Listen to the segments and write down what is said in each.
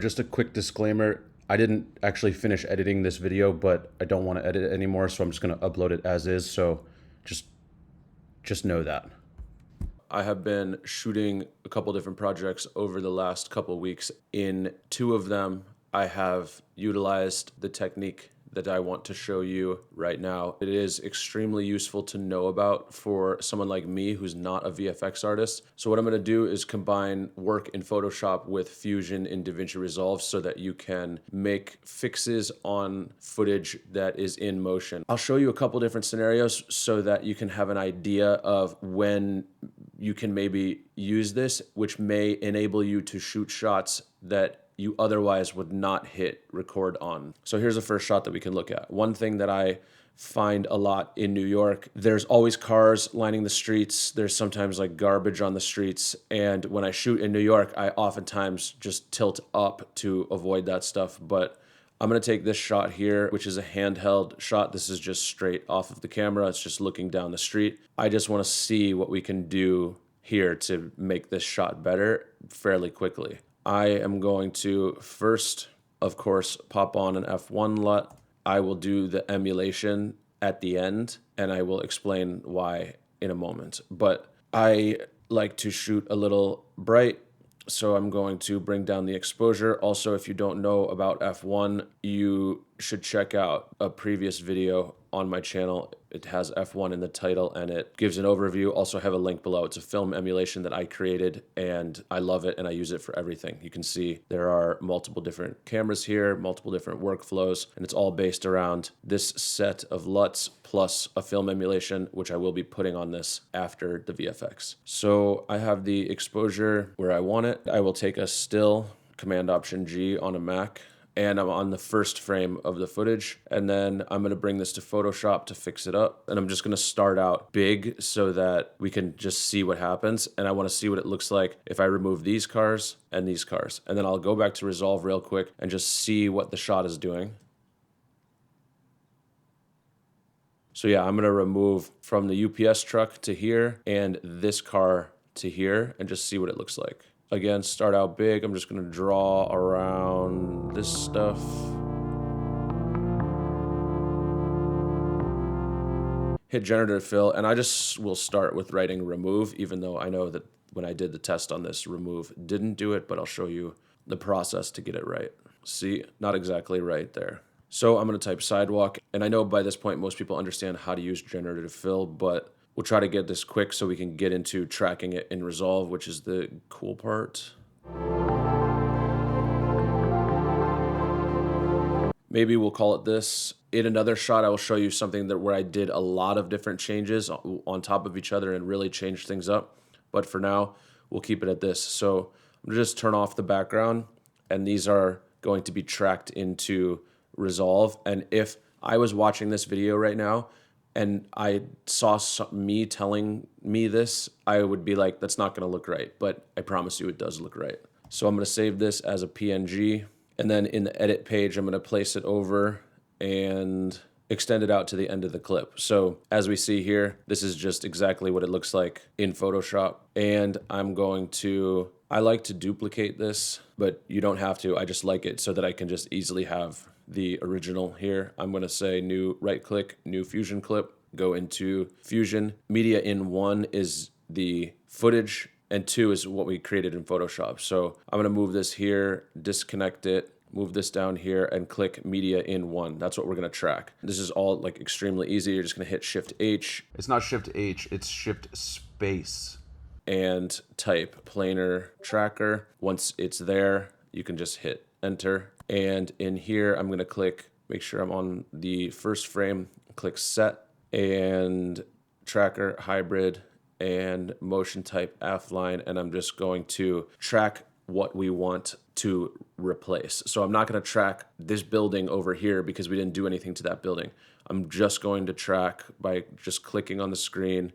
Just a quick disclaimer. I didn't actually finish editing this video, but I don't want to edit it anymore, so I'm just going to upload it as is. So just know that. I have been shooting a couple different projects over the last couple weeks. In two of them, I have utilized the technique that I want to show you right now. It is extremely useful to know about for someone like me who's not a VFX artist. So what I'm gonna do is combine work in Photoshop with Fusion in Davinci Resolve so that you can make fixes on footage that is in motion. I'll show you a couple different scenarios so that you can have an idea of when you can maybe use this, which may enable you to shoot shots that you otherwise would not hit record on. So here's the first shot that we can look at. One thing that I find a lot in New York, there's always cars lining the streets. There's sometimes like garbage on the streets. And when I shoot in New York, I oftentimes just tilt up to avoid that stuff. But I'm gonna take this shot here, which is a handheld shot. This is just straight off of the camera. It's just looking down the street. I just wanna see what we can do here to make this shot better fairly quickly. I am going to first, of course, pop on an F1 LUT. I will do the emulation at the end, and I will explain why in a moment. But I like to shoot a little bright, so I'm going to bring down the exposure. Also, if you don't know about F1, you should check out a previous video on my channel. It has F1 in the title and it gives an overview. Also have a link below. It's a film emulation that I created and I love it and I use it for everything. You can see there are multiple different cameras here, multiple different workflows, and it's all based around this set of LUTs plus a film emulation, which I will be putting on this after the VFX. So I have the exposure where I want it. I will take a still, Command Option G on a Mac, and I'm on the first frame of the footage. And then I'm gonna bring this to Photoshop to fix it up. And I'm just gonna start out big so that we can just see what happens. And I wanna see what it looks like if I remove these cars and these cars. And then I'll go back to Resolve real quick and just see what the shot is doing. So yeah, I'm gonna remove from the UPS truck to here and this car to here and just see what it looks like. Again, start out big. I'm just gonna draw around this stuff. Hit generative fill, and I just will start with writing remove, even though I know that when I did the test on this, remove didn't do it, but I'll show you the process to get it right. See, not exactly right there. So I'm gonna type sidewalk, and I know by this point most people understand how to use generative fill, but we'll try to get this quick so we can get into tracking it in Resolve, which is the cool part. Maybe we'll call it this. In another shot, I will show you something where I did a lot of different changes on top of each other and really changed things up. But for now, we'll keep it at this. So I'm gonna just turn off the background, and these are going to be tracked into Resolve. And if I was watching this video right now, and I saw me telling me this, I would be like, that's not gonna look right, but I promise you it does look right. So I'm gonna save this as a PNG, and then in the edit page, I'm gonna place it over and extend it out to the end of the clip. So as we see here, this is just exactly what it looks like in Photoshop. And I'm going to, I like to duplicate this, but you don't have to. I just like it so that I can just easily have the original here. I'm gonna say new, right click, new Fusion clip, go into Fusion. Media in 1 is the footage and 2 is what we created in Photoshop. So I'm gonna move this here, disconnect it, move this down here and click media in 1. That's what we're gonna track. This is all like extremely easy. You're just gonna hit Shift H. It's not Shift H, it's Shift space. And type planar tracker. Once it's there, you can just hit enter. And in here, I'm gonna click, make sure I'm on the first frame, click set, and tracker, hybrid, and motion type F-line, and I'm just going to track what we want to replace. So I'm not gonna track this building over here because we didn't do anything to that building. I'm just going to track by just clicking on the screen.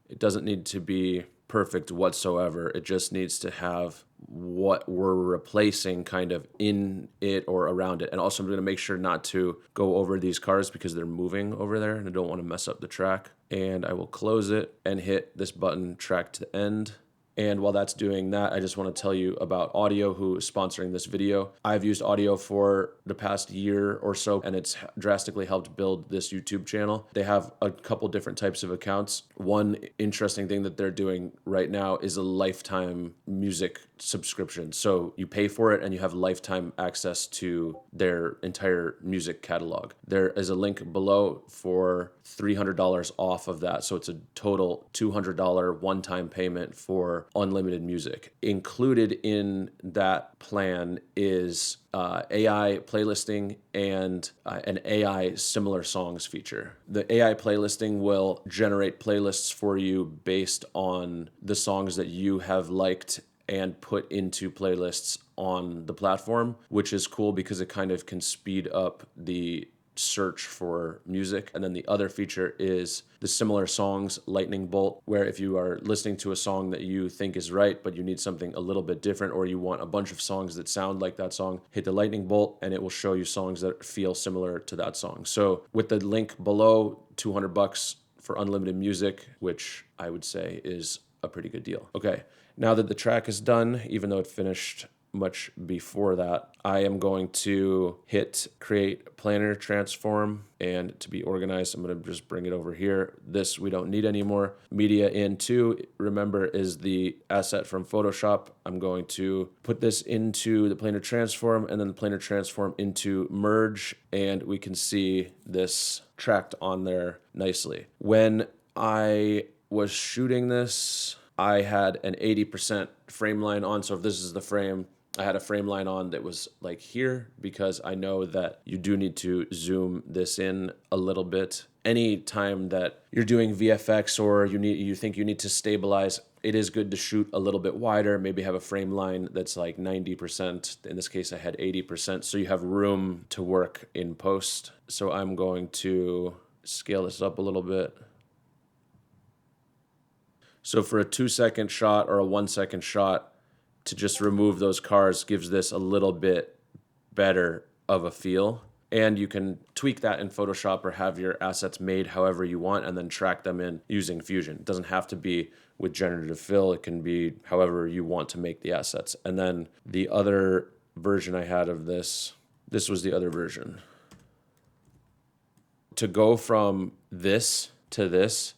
It doesn't need to be perfect whatsoever. It just needs to have what we're replacing kind of in it or around it. And also I'm gonna make sure not to go over these cars because they're moving over there and I don't wanna mess up the track. And I will close it and hit this button, track to end. And while that's doing that, I just want to tell you about Audio, who is sponsoring this video. I've used Audio for the past year or so, and it's drastically helped build this YouTube channel. They have a couple different types of accounts. One interesting thing that they're doing right now is a lifetime music subscription. So you pay for it and you have lifetime access to their entire music catalog. There is a link below for $300 off of that. So it's a total $200 one-time payment for unlimited music. Included in that plan is AI playlisting and an AI similar songs feature. The AI playlisting will generate playlists for you based on the songs that you have liked and put into playlists on the platform, which is cool because it kind of can speed up the search for music. And then the other feature is the similar songs lightning bolt, where if you are listening to a song that you think is right, but you need something a little bit different, or you want a bunch of songs that sound like that song, hit the lightning bolt and it will show you songs that feel similar to that song. So with the link below, $200 for unlimited music, which I would say is a pretty good deal. Okay, now that the track is done, even though it finished much before that, I am going to hit create planar transform, and to be organized, I'm going to just bring it over here. This we don't need anymore. Media in 2, remember, is the asset from Photoshop. I'm going to put this into the planar transform and then the planar transform into merge, and we can see this tracked on there nicely. When I was shooting this, I had an 80% frame line on. So if this is the frame, I had a frame line on that was like here, because I know that you do need to zoom this in a little bit. Any time that you're doing VFX or you think you need to stabilize, it is good to shoot a little bit wider, maybe have a frame line that's like 90%. In this case, I had 80%. So you have room to work in post. So I'm going to scale this up a little bit. So for a 2-second shot or a 1-second shot, to just remove those cars gives this a little bit better of a feel. And you can tweak that in Photoshop or have your assets made however you want and then track them in using Fusion. It doesn't have to be with generative fill. It can be however you want to make the assets. And then the other version I had of this was the other version. To go from this to this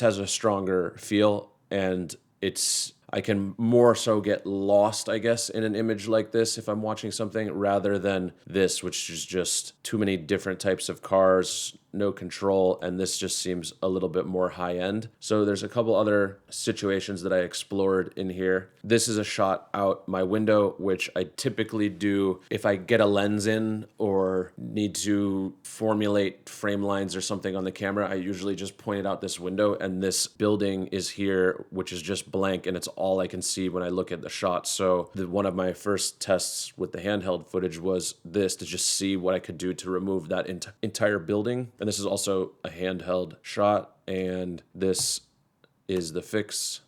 has a stronger feel, and I can more so get lost, I guess, in an image like this if I'm watching something, rather than this, which is just too many different types of cars, no control, and this just seems a little bit more high end. So there's a couple other situations that I explored in here. This is a shot out my window, which I typically do if I get a lens in or need to formulate frame lines or something on the camera. I usually just point it out this window, and this building is here, which is just blank, and it's all I can see when I look at the shot. So one of my first tests with the handheld footage was this, to just see what I could do to remove that entire building. And this is also a handheld shot, and this is the fix.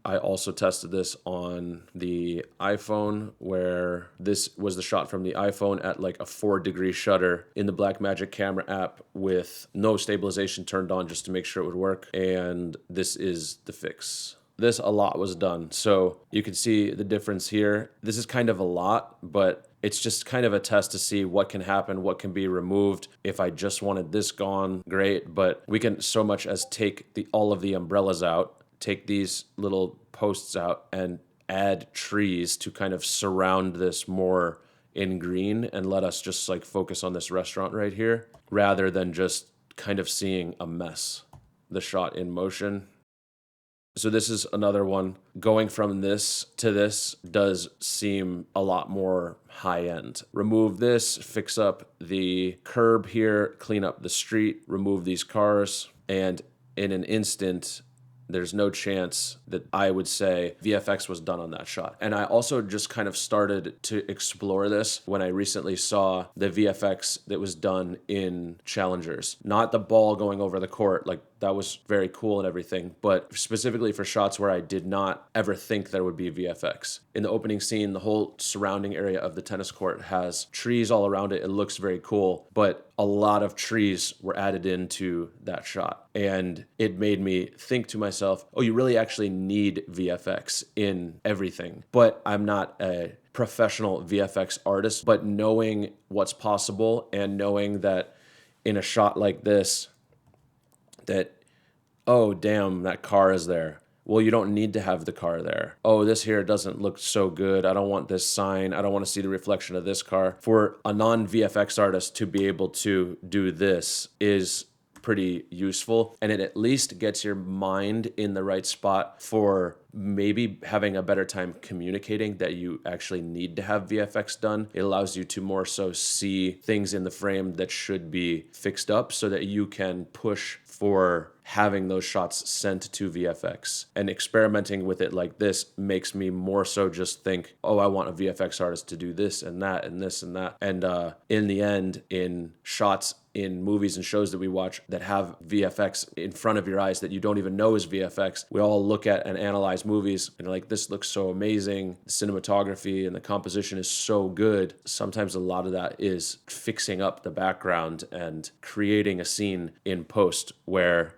I also tested this on the iPhone, where this was the shot from the iPhone at like a 4-degree shutter in the Blackmagic camera app with no stabilization turned on, just to make sure it would work. And this is the fix. This, a lot was done. So you can see the difference here. This is kind of a lot, but it's just kind of a test to see what can happen, what can be removed. If I just wanted this gone, great. But we can so much as take all of the umbrellas out, take these little posts out, and add trees to kind of surround this more in green and let us just like focus on this restaurant right here, rather than just kind of seeing a mess, the shot in motion. So this is another one. Going from this to this does seem a lot more high end. Remove this, fix up the curb here, clean up the street, remove these cars, and in an instant, there's no chance that I would say VFX was done on that shot. And I also just kind of started to explore this when I recently saw the VFX that was done in Challengers. Not the ball going over the court, like that was very cool and everything. But specifically for shots where I did not ever think there would be VFX. In the opening scene, the whole surrounding area of the tennis court has trees all around it. It looks very cool, but a lot of trees were added into that shot. And it made me think to myself, oh, you really actually need VFX in everything. But I'm not a professional VFX artist, but knowing what's possible and knowing that in a shot like this, that, oh, damn, that car is there. Well, you don't need to have the car there. Oh, this here doesn't look so good. I don't want this sign. I don't want to see the reflection of this car. For a non-VFX artist to be able to do this is pretty useful, and it at least gets your mind in the right spot for maybe having a better time communicating that you actually need to have VFX done. It allows you to more so see things in the frame that should be fixed up so that you can push for having those shots sent to VFX. And experimenting with it like this makes me more so just think, oh, I want a VFX artist to do this and that and this and that. And in the end, in shots in movies and shows that we watch that have VFX in front of your eyes that you don't even know is VFX, we all look at and analyze movies and like, this looks so amazing. The cinematography and the composition is so good. Sometimes a lot of that is fixing up the background and creating a scene in post where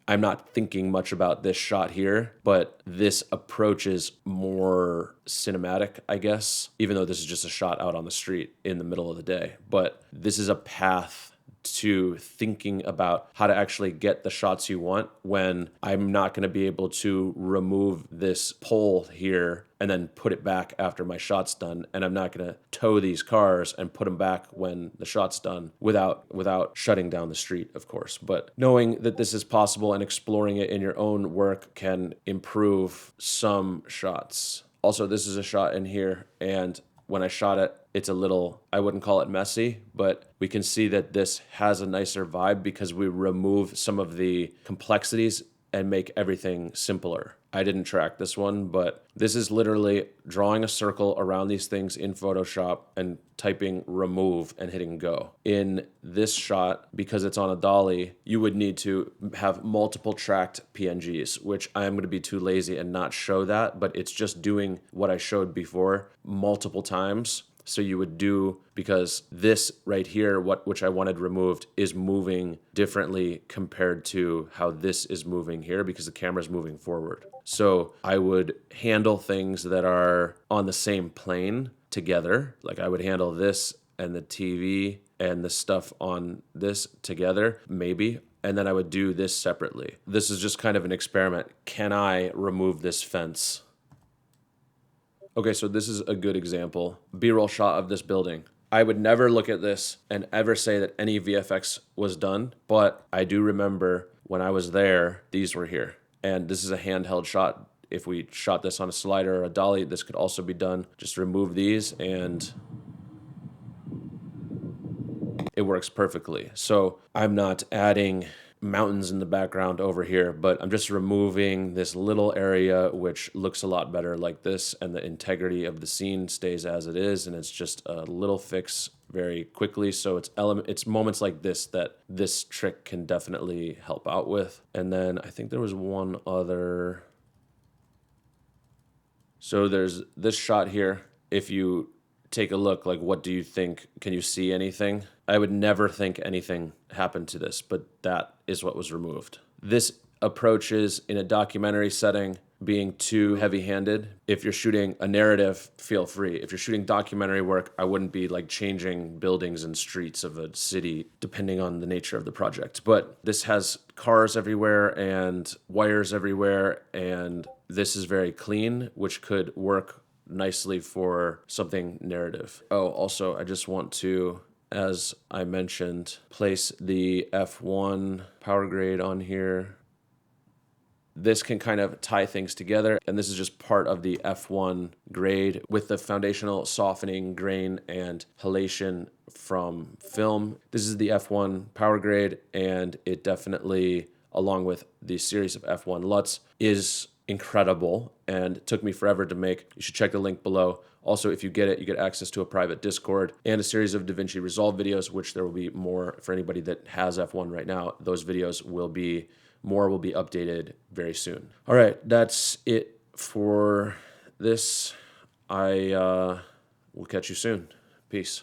I'm not thinking much about this shot here, but this approach is more cinematic, I guess, even though this is just a shot out on the street in the middle of the day. But this is a path to thinking about how to actually get the shots you want when I'm not going to be able to remove this pole here and then put it back after my shot's done. And I'm not going to tow these cars and put them back when the shot's done without shutting down the street, of course. But knowing that this is possible and exploring it in your own work can improve some shots. Also, this is a shot in here, and when I shot it, it's a little, I wouldn't call it messy, but we can see that this has a nicer vibe because we remove some of the complexities and make everything simpler. I didn't track this one, but this is literally drawing a circle around these things in Photoshop and typing remove and hitting go. In this shot, because it's on a dolly, you would need to have multiple tracked PNGs, which I'm going to be too lazy and not show that, but it's just doing what I showed before multiple times. So you would do, because this right here, which I wanted removed, is moving differently compared to how this is moving here because the camera's moving forward. So I would handle things that are on the same plane together. Like I would handle this and the TV and the stuff on this together, maybe. And then I would do this separately. This is just kind of an experiment. Can I remove this fence? Okay, so this is a good example. B-roll shot of this building. I would never look at this and ever say that any VFX was done, but I do remember when I was there, these were here. And this is a handheld shot. If we shot this on a slider or a dolly, this could also be done. Just remove these and it works perfectly. So I'm not adding mountains in the background over here, but I'm just removing this little area which looks a lot better like this, and the integrity of the scene stays as it is, and it's just a little fix very quickly. So it's moments like this that this trick can definitely help out with. And then I think there was one other. So there's this shot here. If you take a look, like, what do you think? Can you see anything? I would never think anything happened to this, but that is what was removed. This approaches in a documentary setting being too heavy-handed. If you're shooting a narrative, feel free. If you're shooting documentary work, I wouldn't be like changing buildings and streets of a city depending on the nature of the project. But this has cars everywhere and wires everywhere, and this is very clean, which could work nicely for something narrative. Oh, also, I just want to, as I mentioned, place the F1 power grade on here. This can kind of tie things together, and this is just part of the F1 grade with the foundational softening, grain, and halation from film. This is the F1 power grade, and it definitely, along with the series of F1 LUTs, is incredible and took me forever to make. You should check the link below. Also, if you get it, you get access to a private Discord and a series of Davinci Resolve videos, which there will be more for anybody that has F1 right now. Those videos will be more will be updated very soon. All right, that's it for this. I will catch you soon. Peace.